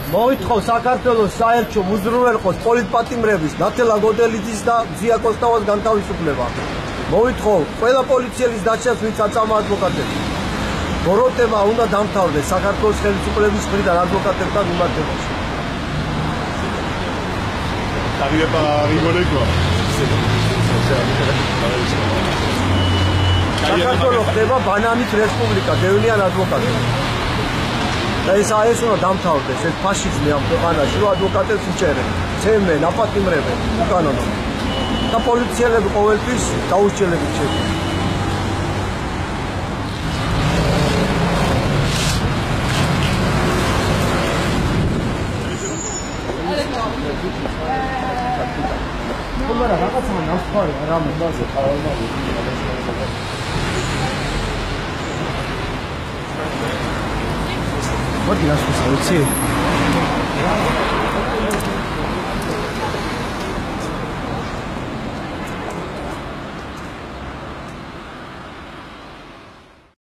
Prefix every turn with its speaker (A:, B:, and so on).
A: მოითხოვ საქართველოს საერთო უზრუნველყოს პოლიტპატიმრების ნათელა გოდელიძის და ზია კოსტავას განთავისუფლება. მოითხოვ ყველა პოლიციელის დაშლას, ვინც აწამა ადვოკატებს. ბოროტება უნდა დამთავრდეს საქართველოს ხელისუფლების მხრიდან ადვოკატებთან მიმართებაში. საქართველოს ხდება ბანანის რესპუბლიკა, გევნიან ადვოკატები. და ეს უნდა დამთავრდეს, ეს ფაშიზმი ამ ქვეყანაში, რომ ადვოკატებს იჭერენ, ცემენ, აპატიმრებენ, უკანონოდ. და პოლიციელები ყოველთვის დაუსჯელებით შედგნენ. მაგრამ რაღაცა ნახვალ რამე ბაზე ხალხი მოდი ასე ვიცი